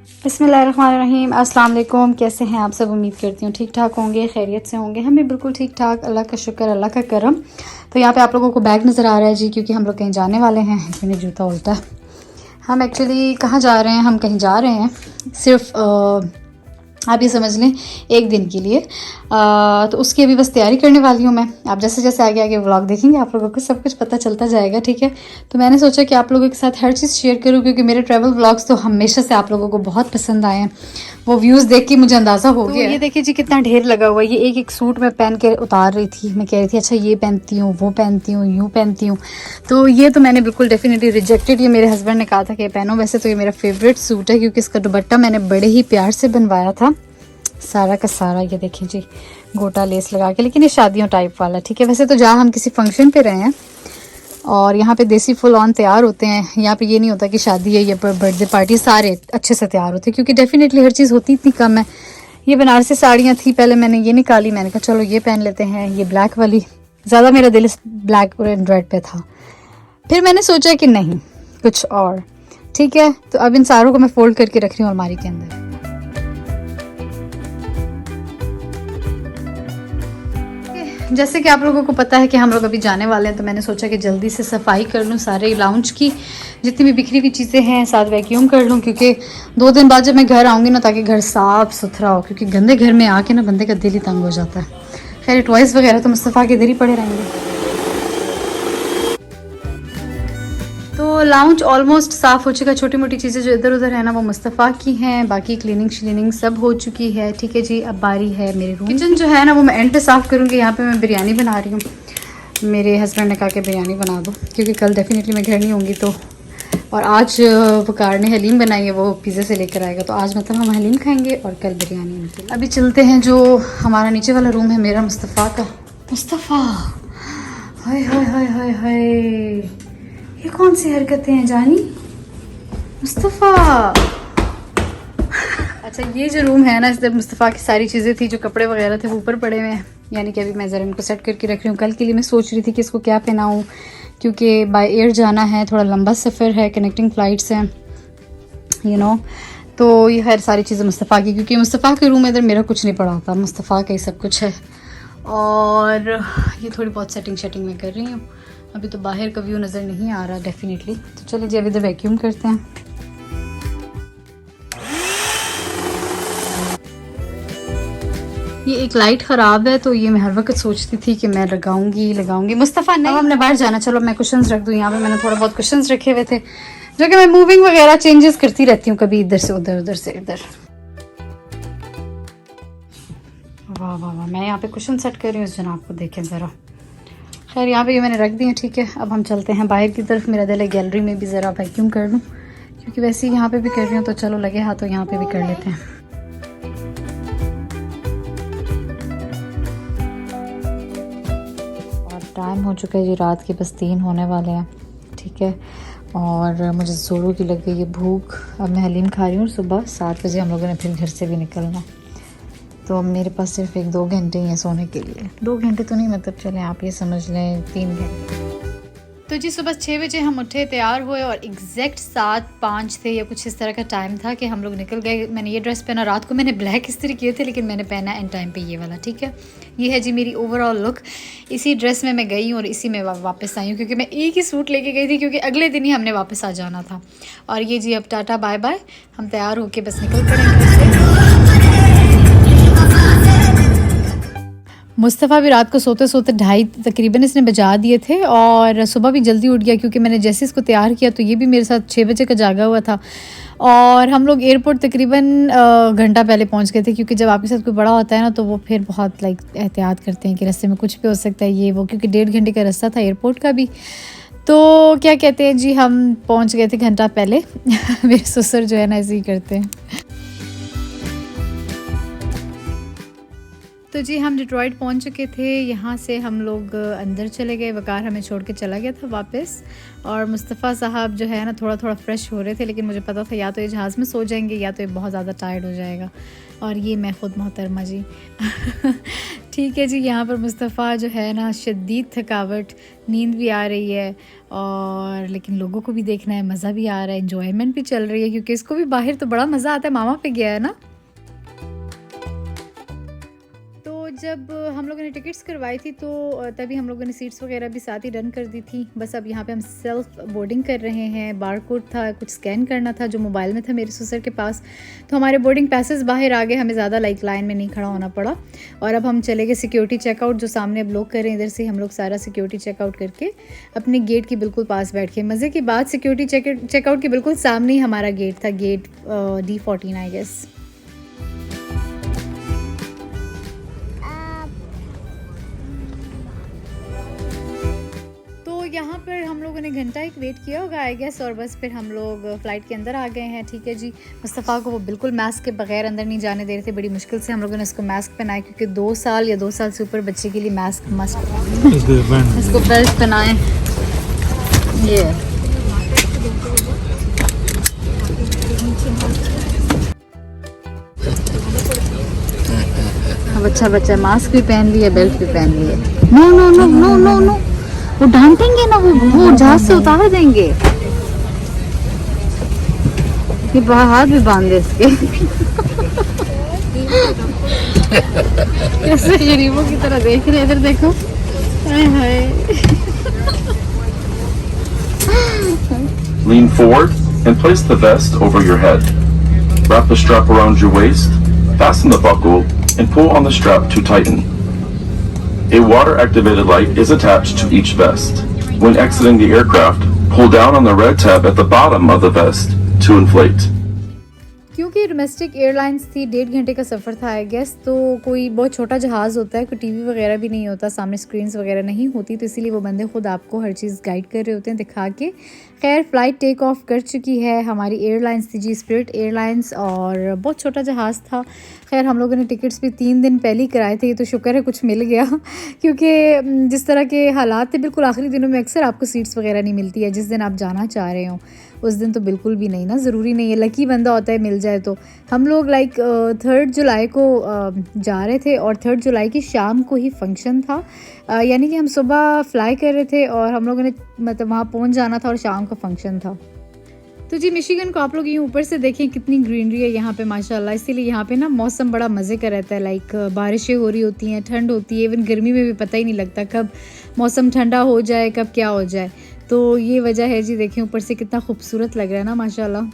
बिस्मिल्लाहिर्रहमानिर्रहीम। अस्सलाम वालेकुम। कैसे हैं आप सब? उम्मीद करती हूँ ठीक ठाक होंगे, खैरियत से होंगे। हम भी बिल्कुल ठीक ठाक, अल्लाह का शुक्र, अल्लाह का करम। तो यहाँ पे आप लोगों को बैग नज़र आ रहा है जी, क्योंकि हम लोग कहीं जाने वाले हैं। मैंने जूता उल्टा। हम एक्चुअली कहाँ जा रहे हैं? हम कहीं जा रहे हैं सिर्फ आप ये समझ लें एक दिन के लिए। तो उसकी अभी बस तैयारी करने वाली हूँ मैं। आप जैसे जैसे आगे आगे व्लॉग देखेंगे आप लोगों को सब कुछ पता चलता जाएगा, ठीक है। तो मैंने सोचा कि आप लोगों के साथ हर चीज़ शेयर करूँ, क्योंकि मेरे ट्रैवल व्लॉग्स तो हमेशा से आप लोगों को बहुत पसंद आए हैं। वो व्यूज़ देख के मुझे अंदाज़ा हो गया। ये देखिए जी कितना ढेर लगा हुआ है। ये एक एक सूट मैं पहन के उतार रही थी। मैं कह रही थी अच्छा ये पहनती हूँ, वो पहनती हूँ, यूँ पहनती हूँ। तो ये तो मैंने बिल्कुल डेफिनेटली रिजेक्टेड। ये मेरे हस्बैंड ने कहा था कि पहनो। वैसे तो ये मेरा फेवरेट सूट है, क्योंकि इसका दुपट्टा मैंने बड़े ही प्यार से बनवाया था, सारा का सारा। ये देखें जी गोटा लेस लगा के, लेकिन ये शादियों टाइप वाला, ठीक है। वैसे तो जहाँ हम किसी फंक्शन पे रहे हैं और यहाँ पे देसी फुल ऑन तैयार होते हैं। यहाँ पे ये नहीं होता कि शादी है या बर्थडे पार्टी, सारे अच्छे से तैयार होते हैं, क्योंकि डेफिनेटली हर चीज़ होती इतनी कम है। ये बनारसी साड़ियाँ थी, पहले मैंने ये निकाली। मैंने कहा चलो ये पहन लेते हैं, ये ब्लैक वाली। ज़्यादा मेरा दिल इस ब्लैक एंड रेड पे था। फिर मैंने सोचा कि नहीं कुछ और, ठीक है। तो अब इन सारों को मैं फोल्ड करके रख रही हूँ अलमारी के अंदर। जैसे कि आप लोगों को पता है कि हम लोग अभी जाने वाले हैं, तो मैंने सोचा कि जल्दी से सफाई कर लूँ सारे लाउंज की, जितनी भी बिखरी हुई चीज़ें हैं, साथ वैक्यूम कर लूँ। क्योंकि 2 दिन बाद जब मैं घर आऊँगी ना, ताकि घर साफ़ सुथरा हो, क्योंकि गंदे घर में आके ना बंदे का दिल ही तंग हो जाता है। खैर टॉयज़ वगैरह तो मुस्तफ़ा के इधर ही पड़े रहेंगे। तो लाउंज ऑलमोस्ट साफ़ हो चुका है। छोटी मोटी चीज़ें जो इधर उधर है ना, वो मुस्तफ़ा की हैं। बाकी क्लीनिंग श्लीनिंग सब हो चुकी है, ठीक है जी। अब बारी है मेरे रूम। किचन जो है ना वो मैं एंड पे साफ़ करूँगी। यहाँ पे मैं बिरयानी बना रही हूँ। मेरे हस्बैंड ने कहा कि बिरयानी बना दो, क्योंकि कल डेफिनेटली मैं घर नहीं होंगी। तो और आज वकार ने हलीम बनाई है, वो पिज़्ज़ा से लेकर आएगा। तो आज मतलब हम हलीम खाएंगे और कल बिरयानी उनके लिए। अभी चलते हैं जो हमारा नीचे वाला रूम है मेरा, मुस्तफ़ा का। मुस्तफ़ा, हाय हाय हाय हाय हाय, ये कौन सी हरकतें हैं जानी? मुस्तफ़ा अच्छा, ये जो रूम है ना, इसमें मुस्तफ़ा की सारी चीज़ें थी, जो कपड़े वगैरह थे वो ऊपर पड़े हुए हैं। यानी कि अभी मैं ज़रा इनको सेट करके रख रही हूँ। कल के लिए मैं सोच रही थी कि इसको क्या पहनाऊँ, क्योंकि बाय एयर जाना है, थोड़ा लंबा सफ़र है, कनेक्टिंग फ़्लाइट्स हैं, यू नो। तो ये खैर सारी चीज़ें मुस्तफ़ा की, क्योंकि मुस्तफ़ा के रूम में इधर मेरा कुछ नहीं पड़ा होता, मुस्तफ़ा का ही सब कुछ है। और ये थोड़ी बहुत सेटिंग शेटिंग मैं कर रही हूँ। अभी तो बाहर का व्यू नज़र नहीं आ रहा डेफिनेटली। तो चलिए जी अभी इधर वैक्यूम करते हैं। ये एक लाइट ख़राब है, तो ये मैं हर वक्त सोचती थी कि मैं लगाऊंगी। मुस्तफ़ा नहीं, अब हमने बाहर जाना। चलो मैं कुशन्स रख दूँ यहाँ पे। मैंने थोड़ा बहुत कुशन्स रखे हुए थे, जो कि मैं मूविंग वगैरह चेंजेस करती रहती हूँ, कभी इधर से उधर, उधर से इधर। वाह वाह वाह, मैं यहाँ पे कुशन सेट कर रही हूँ इस जनाब को, देखें ज़रा। खैर यहाँ पे ये मैंने रख दी है, ठीक है। अब हम चलते हैं बाहर की तरफ। मेरा दिल है गैलरी में भी ज़रा वैक्यूम कर लूँ, क्योंकि वैसे ही यहाँ पे भी कर रही हूँ, तो चलो लगे हाथों यहाँ पे भी कर लेते हैं। और टाइम हो चुका है जी रात के, बस 3 होने वाले हैं, ठीक है। और मुझे ज़ोरों की लग गई है भूख। अब मैं हलीम खा रही हूँ। सुबह 7 बजे हम लोगों ने फिर घर से भी निकलना, तो अब मेरे पास सिर्फ 1-2 घंटे ही हैं सोने के लिए। 2 घंटे तो नहीं, मतलब चलें आप ये समझ लें 3 घंटे। तो जी सुबह 6 बजे हम उठे, तैयार हुए, और एग्जैक्ट 7:05 थे या कुछ इस तरह का टाइम था कि हम लोग निकल गए। मैंने ये ड्रेस पहना, रात को मैंने ब्लैक इस्त्री किए थे, लेकिन मैंने पहना एंड टाइम पे ये वाला, ठीक है। ये है जी मेरी ओवरऑल लुक। इसी ड्रेस में मैं गई और इसी में वापस आई हूँ, क्योंकि मैं एक ही सूट लेके गई थी, क्योंकि अगले दिन ही हमने वापस आ जाना था। और ये जी अब टाटा बाय बाय, हम तैयार होके बस निकल पड़ेंगे घर से। मुस्तफ़ा भी रात को सोते सोते 2:30 तकरीबन इसने बजा दिए थे, और सुबह भी जल्दी उठ गया, क्योंकि मैंने जैसे इसको तैयार किया तो ये भी मेरे साथ 6 बजे का जागा हुआ था। और हम लोग एयरपोर्ट तकरीबन घंटा पहले पहुंच गए थे, क्योंकि जब आपके साथ कोई बड़ा होता है ना, तो वो फिर बहुत एहतियात करते हैं कि रास्ते में कुछ भी हो सकता है, ये वो, क्योंकि 1.5 घंटे का रास्ता था एयरपोर्ट का भी। तो क्या कहते हैं जी, हम पहुँच गए थे घंटा पहले। मेरे ससुर जो है ना ऐसे ही करते हैं। तो जी हम डिट्रॉइट पहुंच चुके थे। यहाँ से हम लोग अंदर चले गए, वकार हमें छोड़ के चला गया था वापस। और मुस्तफ़ा साहब जो है ना थोड़ा थोड़ा फ्रेश हो रहे थे, लेकिन मुझे पता था या तो ये जहाज़ में सो जाएंगे या तो ये बहुत ज़्यादा टायर्ड हो जाएगा। और ये मैं ख़ुद मोहतरमा जी ठीक है जी। यहाँ पर मुस्तफ़ा जो है ना शदीद थकावट, नींद भी आ रही है और लेकिन लोगों को भी देखना है, मज़ा भी आ रहा है, एंजॉयमेंट भी चल रही है क्योंकि इसको भी बाहर तो बड़ा मज़ा आता है। मामा पे गया है ना। जब हम लोगों ने टिकट्स करवाई थी तो तभी हम लोगों ने सीट्स वगैरह भी साथ ही डन कर दी थी। बस अब यहाँ पे हम सेल्फ बोर्डिंग कर रहे हैं। बार कोड था, कुछ स्कैन करना था जो मोबाइल में था मेरे ससुर के पास, तो हमारे बोर्डिंग पैसेस बाहर आ गए, हमें ज़्यादा लाइन में नहीं खड़ा होना पड़ा। और अब हम चले गए सिक्योरिटी चेकआउट, जो सामने अब लोग कर रहे हैं। इधर से हम लोग सारा सिक्योरिटी चेकआउट करके अपने गेट के बिल्कुल पास बैठ के, मज़े की बात सिक्योरिटी चेकआउट के बिल्कुल सामने ही हमारा गेट था, गेट D14 आई गेस। यहाँ पर हम लोगों ने घंटा एक वेट किया होगा आई गेस, और बस फिर हम लोग फ़्लाइट के अंदर आ गए हैं। ठीक है जी। मुस्तफ़ा को वो बिल्कुल मास्क के बगैर अंदर नहीं जाने दे रहे थे। बड़ी मुश्किल से हम लोगों ने इसको मास्क पहनाया क्योंकि 2 साल या 2 साल से ऊपर बच्चे के लिए मास्क मस्ट। इसको बेल्ट पहनाएं। ये अब अच्छा बच्चा मास्क भी पहन लिया, बेल्ट भी पहन लिया। No no no no no no, वो डांटेंगे ना, वो जहाज से उतार देंगे। ये हाथ भी बांध दे इसके कैसे गरीबों की तरह देख रहे, इधर देखो। Lean forward and place the vest over your head. Wrap the strap around your waist, fasten the buckle, and pull on the strap to tighten. A water-activated light is attached to each vest. When exiting the aircraft, pull down on the red tab at the bottom of the vest to inflate. क्योंकि domestic airlines थी, 1.5 घंटे का सफ़र था I guess, तो कोई बहुत छोटा जहाज़ होता है, कोई टीवी वगैरह भी नहीं होता, सामने स्क्रीन्स वगैरह नहीं होती, तो इसीलिए वो बंदे खुद आपको हर चीज़ गाइड कर रहे होते हैं दिखा के। खैर फ़्लाइट टेक ऑफ कर चुकी है। हमारी एयरलाइंस थी जी स्पिरिट एयरलाइंस, और बहुत छोटा जहाज़ था। खैर हम लोगों ने टिकट्स भी 3 दिन पहले ही कराए थे, तो शुक्र है कुछ मिल गया क्योंकि जिस तरह के हालात थे बिल्कुल आखिरी दिनों में अक्सर आपको सीट्स वगैरह नहीं मिलती है। जिस दिन आप जाना चाह रहे हो उस दिन तो बिल्कुल भी नहीं ना, ज़रूरी नहीं है, लकी बंदा होता है मिल जाए। तो हम लोग 3 जुलाई को जा रहे थे और 3 जुलाई की शाम को ही फंक्शन था, यानी कि हम सुबह फ़्लाई कर रहे थे और हम लोगों ने मतलब वहाँ पहुँच जाना था और शाम का फंक्शन था। तो जी मिशिगन को आप लोग यूँ ऊपर से देखें कितनी ग्रीनरी है यहाँ पे माशाल्लाह, इसीलिए यहाँ पे ना मौसम बड़ा मज़े का रहता है। बारिशें हो रही होती हैं, ठंड होती है, इवन गर्मी में भी पता ही नहीं लगता कब मौसम ठंडा हो जाए, कब क्या हो जाए। तो ये वजह है जी। देखें ऊपर से कितना खूबसूरत लग रहा है ना माशाल्लाह।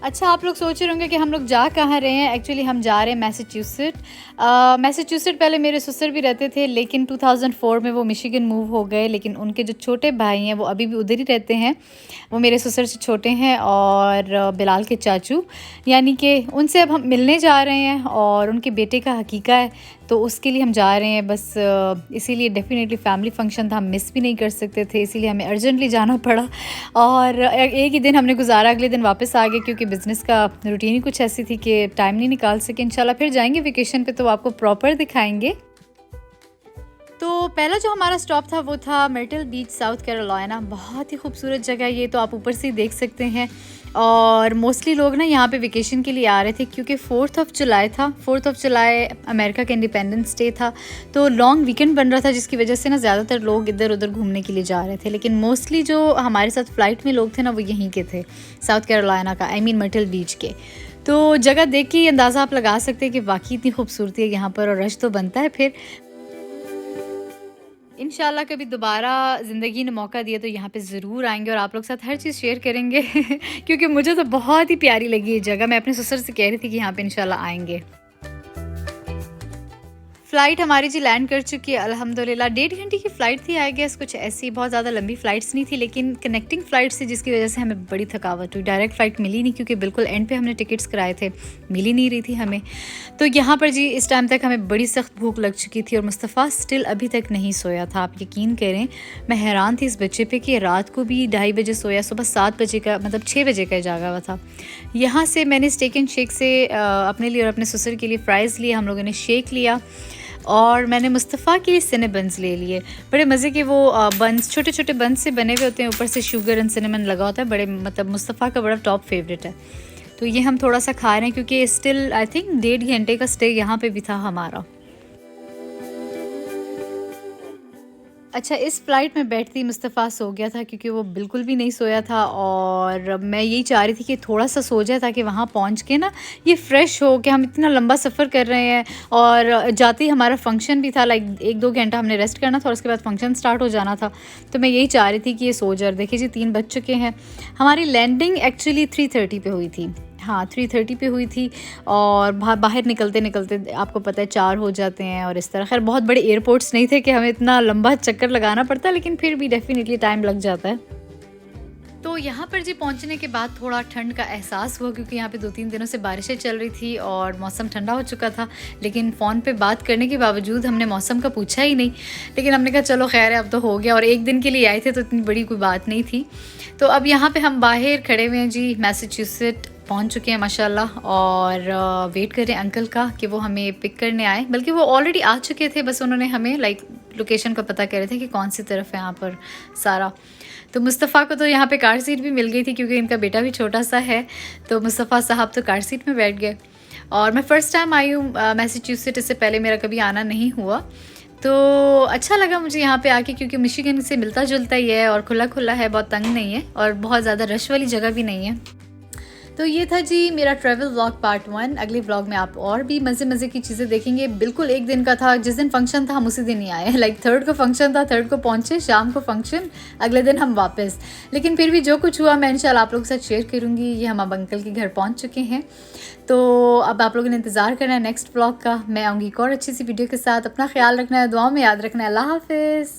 अच्छा, आप लोग सोच रहे होंगे कि हम लोग जा कहाँ रहे हैं। एक्चुअली हम जा रहे हैं मैसाचुसेट। पहले मेरे ससुर भी रहते थे, लेकिन 2004 में वो मिशिगन मूव हो गए। लेकिन उनके जो छोटे भाई हैं वो अभी भी उधर ही रहते हैं। वो मेरे ससुर से छोटे हैं और बिलाल के चाचू, यानी कि उनसे अब हम मिलने जा रहे हैं और उनके बेटे का हकीका है, तो उसके लिए हम जा रहे हैं। बस इसीलिए डेफिनेटली फैमिली फंक्शन था, हम मिस भी नहीं कर सकते थे, इसीलिए हमें अर्जेंटली जाना पड़ा। और एक ही दिन हमने गुजारा, अगले दिन वापस आ गए क्योंकि बिज़नेस का रूटीन ही कुछ ऐसी थी कि टाइम नहीं निकाल सके। इंशाल्लाह फिर जाएंगे वेकेशन पे तो आपको प्रॉपर दिखाएंगे। तो पहला जो हमारा स्टॉप था वो था मर्टल बीच, साउथ कैरोलिना। बहुत ही खूबसूरत जगह, ये तो आप ऊपर से ही देख सकते हैं। और मोस्टली लोग ना यहाँ पे वेकेशन के लिए आ रहे थे क्योंकि 4 जुलाई था। 4 जुलाई अमेरिका का इंडिपेंडेंस डे था, तो लॉन्ग वीकेंड बन रहा था, जिसकी वजह से ना ज़्यादातर लोग इधर उधर घूमने के लिए जा रहे थे। लेकिन मोस्टली जो हमारे साथ फ़्लाइट में लोग थे ना वो यहीं के थे, साउथ कैरोलिना का, आई मीन मर्टल बीच के। तो जगह देख के अंदाज़ा आप लगा सकते हैं कि वाकई इतनी खूबसूरती है यहाँ पर, और रश तो बनता है। फिर इंशाल्लाह कभी दोबारा ज़िंदगी ने मौका दिया तो यहाँ पे ज़रूर आएंगे और आप लोग साथ हर चीज़ शेयर करेंगे क्योंकि मुझे तो बहुत ही प्यारी लगी ये जगह। मैं अपने ससुर से कह रही थी कि यहाँ पे इंशाल्लाह आएंगे। फ़्लाइट हमारी जी लैंड कर चुकी है अल्हम्दुलिल्लाह। 1.5 घंटे की फ़्लाइट थी आई गेस, कुछ ऐसी बहुत ज़्यादा लंबी फ़्लाइट्स नहीं थी, लेकिन कनेक्टिंग फ़्लाइट थी जिसकी वजह से हमें बड़ी थकावट हुई। डायरेक्ट फ़्लाइट मिली नहीं क्योंकि बिल्कुल एंड पे हमने टिकट्स कराए थे, मिल ही नहीं रही थी हमें। तो यहाँ पर जी इस टाइम तक हमें बड़ी सख्त भूख लग चुकी थी और मुस्तफ़ा स्टिल अभी तक नहीं सोया था। आप यकीन करें, मैं हैरान थी इस बच्चे पे कि रात को भी 2:30 बजे सोया, सुबह 7 बजे का मतलब 6 बजे का जागा हुआ था। यहाँ से मैंने स्टेक एंड शेक से अपने लिए और अपने ससुर के लिए फ़्राइज़ लिए, हम लोगों ने शेक लिया और मैंने मुस्तफ़ा के लिए सिनेबन्स ले लिए। बड़े मज़े के वो बन्स, छोटे छोटे बन्स से बने हुए होते हैं, ऊपर से शुगर एंड सिनेमन लगा होता है। बड़े मतलब मुस्तफ़ा का बड़ा टॉप फेवरेट है। तो ये हम थोड़ा सा खा रहे हैं क्योंकि स्टिल आई थिंक 1.5 घंटे का स्टे यहाँ पे भी था हमारा। अच्छा, इस फ़्लाइट में बैठती मुस्तफ़ा सो गया था क्योंकि वो बिल्कुल भी नहीं सोया था और मैं यही चाह रही थी कि थोड़ा सा सो जाए ताकि वहाँ पहुँच के ना ये फ़्रेश हो कि हम इतना लंबा सफ़र कर रहे हैं और जाते ही हमारा फ़ंक्शन भी था, लाइक 1-2 घंटा हमने रेस्ट करना था और उसके बाद फ़ंक्शन स्टार्ट हो जाना था। तो मैं यही चाह रही थी कि ये सो जाए। देखिए जी 3 बज चुके हैं। हमारी लैंडिंग एक्चुअली 3:30 पे हुई थी। हाँ, 3:30 पे हुई थी और बाहर निकलते निकलते आपको पता है 4 हो जाते हैं और इस तरह। खैर बहुत बड़े एयरपोर्ट्स नहीं थे कि हमें इतना लंबा चक्कर लगाना पड़ता, लेकिन फिर भी डेफिनेटली टाइम लग जाता है। तो यहाँ पर जी पहुँचने के बाद थोड़ा ठंड का एहसास हुआ क्योंकि यहाँ पे 2-3 दिनों से बारिशें चल रही थी और मौसम ठंडा हो चुका था। लेकिन फ़ोन पे बात करने के बावजूद हमने मौसम का पूछा ही नहीं, लेकिन हमने कहा चलो खैर है अब तो हो गया, और एक दिन के लिए आए थे तो इतनी बड़ी कोई बात नहीं थी। तो अब यहाँ पे हम बाहर खड़े हुए हैं जी, मैसाचुसेट्स पहुँच चुके हैं माशाल्लाह, और वेट कर रहे हैं अंकल का कि वो हमें पिक करने आए। बल्कि वो ऑलरेडी आ चुके थे, बस उन्होंने हमें लाइक लोकेशन का पता कर रहे थे कि कौन सी तरफ है यहाँ पर सारा। तो मुस्तफ़ा को तो यहाँ पे कार सीट भी मिल गई थी क्योंकि इनका बेटा भी छोटा सा है, तो मुस्तफ़ा साहब तो कार सीट में बैठ गए। और मैं फ़र्स्ट टाइम आई हूँ मैसाचुसेट्स, इससे पहले मेरा कभी आना नहीं हुआ। तो अच्छा लगा मुझे यहाँ पे आके क्योंकि मिशिगन से मिलता जुलता ही है और खुला खुला है, बहुत तंग नहीं है और बहुत ज़्यादा रश वाली जगह भी नहीं है। तो ये था जी मेरा ट्रैवल व्लॉग पार्ट 1। अगले व्लॉग में आप और भी मज़े की चीज़ें देखेंगे। बिल्कुल एक दिन का था, जिस दिन फंक्शन था हम उसी दिन ही आए। लाइक 3rd को फंक्शन था, 3rd को पहुँचे, शाम को फंक्शन, अगले दिन हम वापस। लेकिन फिर भी जो कुछ हुआ मैं इंशाल्लाह आप लोगों के साथ शेयर करूँगी। ये हम अब अंकल के घर पहुँच चुके हैं, तो अब आप लोगों ने इंतज़ार करना है नेक्स्ट व्लॉग का। मैं आऊँगी एक और अच्छी सी वीडियो के साथ। अपना ख्याल रखना है, दुआओं में याद रखना है। अल्लाह हाफिज़।